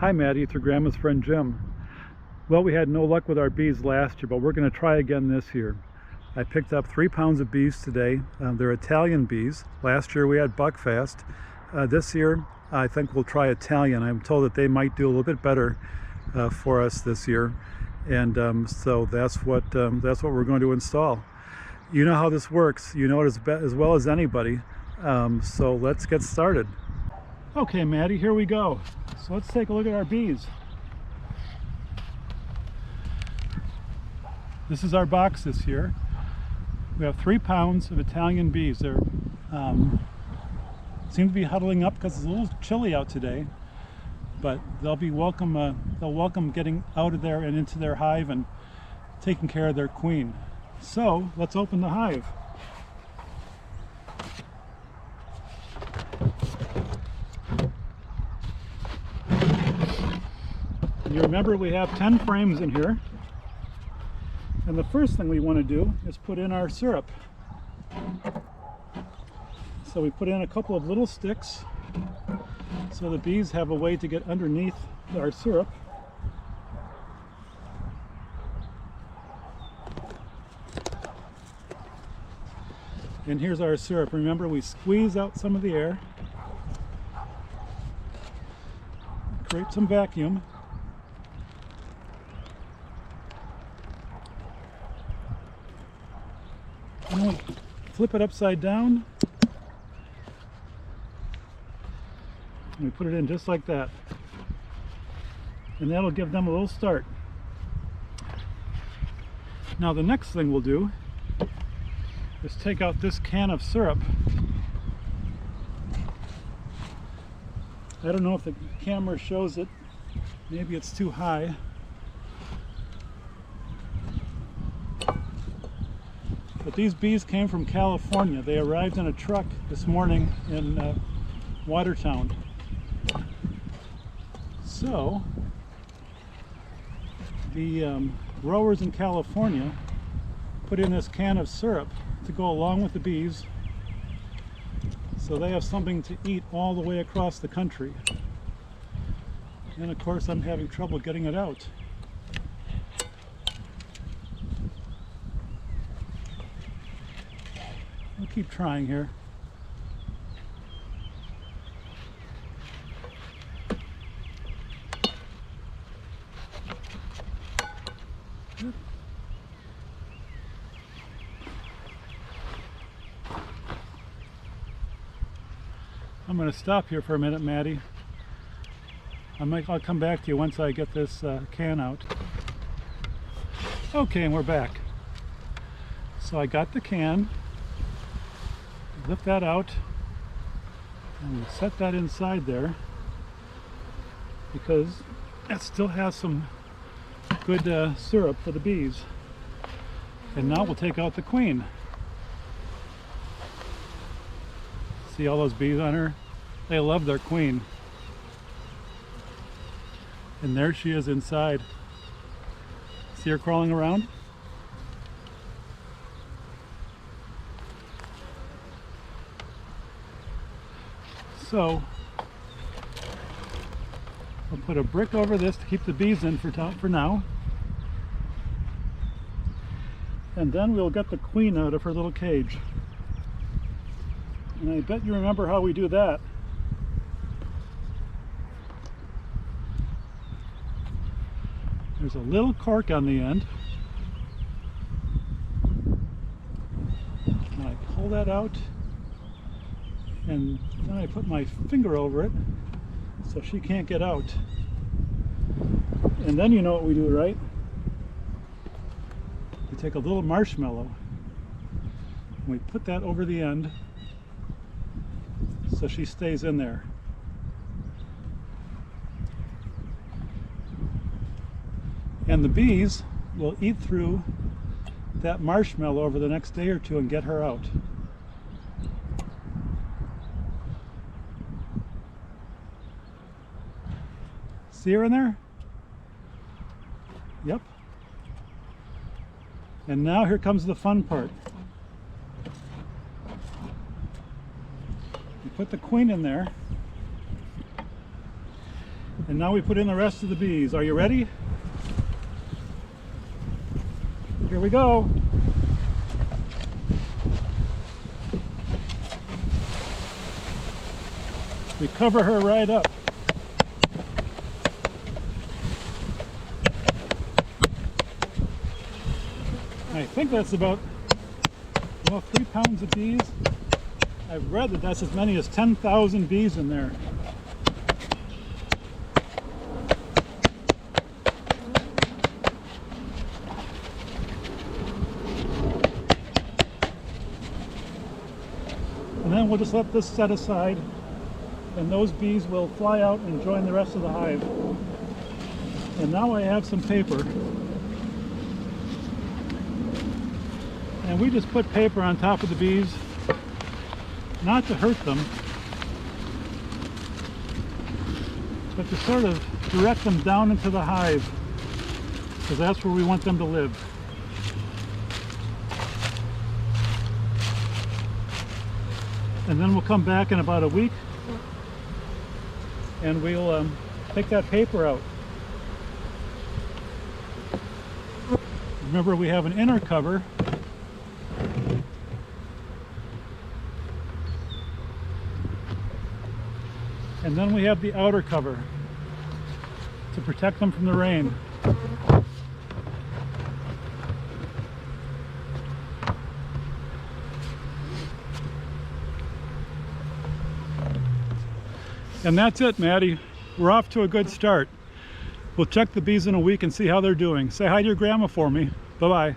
Hi Maddie, it's your grandma's friend Jim. Well, we had no luck with our bees last year, but we're going to try again this year. I picked up 3 pounds of bees today. They're Italian bees. Last year we had Buckfast. This year I think we'll try Italian. I'm told that they might do a little bit better for us this year, and so that's what we're going to install. You know how this works. You know it as well as anybody. So let's get started. Okay, Maddie, here we go. So let's take a look at our bees. This is our box this year. We have 3 pounds of Italian bees. They seem to be huddling up because it's a little chilly out today, but they'll welcome getting out of there and into their hive and taking care of their queen. So let's open the hive. You remember we have 10 frames in here, and the first thing we want to do is put in our syrup. So we put in a couple of little sticks so the bees have a way to get underneath our syrup. And here's our syrup. Remember, we squeeze out some of the air, create some vacuum. And we flip it upside down, and we put it in just like that. And that'll give them a little start. Now the next thing we'll do is take out this can of syrup. I don't know if the camera shows it. Maybe it's too high. But these bees came from California. They arrived in a truck this morning in Watertown. So the growers in California put in this can of syrup to go along with the bees, so they have something to eat all the way across the country. And of course I'm having trouble getting it out. We'll keep trying here. I'm going to stop here for a minute, Maddie. I'll come back to you once I get this can out. Okay, and we're back. So I got the can. Lift that out and set that inside there because it still has some good syrup for the bees. And now we'll take out the queen. See all those bees on her? They love their queen. And there she is inside. See her crawling around? So I'll put a brick over this to keep the bees in for now. And then we'll get the queen out of her little cage. And I bet you remember how we do that. There's a little cork on the end. And I pull that out, and then I put my finger over it so she can't get out. And then you know what we do, right? We take a little marshmallow and we put that over the end so she stays in there. And the bees will eat through that marshmallow over the next day or two and get her out. See her in there? Yep. And now here comes the fun part. You put the queen in there, And now we put in the rest of the bees. Are you ready? Here we go. We cover her right up. I think that's about 3 pounds of bees. I've read that that's as many as 10,000 bees in there. And then we'll just let this set aside, and those bees will fly out and join the rest of the hive. And now I have some paper. And we just put paper on top of the bees, not to hurt them, but to sort of direct them down into the hive, because that's where we want them to live. And then we'll come back in about a week and we'll take that paper out. Remember, we have an inner cover. And then we have the outer cover to protect them from the rain. And that's it, Maddie. We're off to a good start. We'll check the bees in a week and see how they're doing. Say hi to your grandma for me. Bye-bye.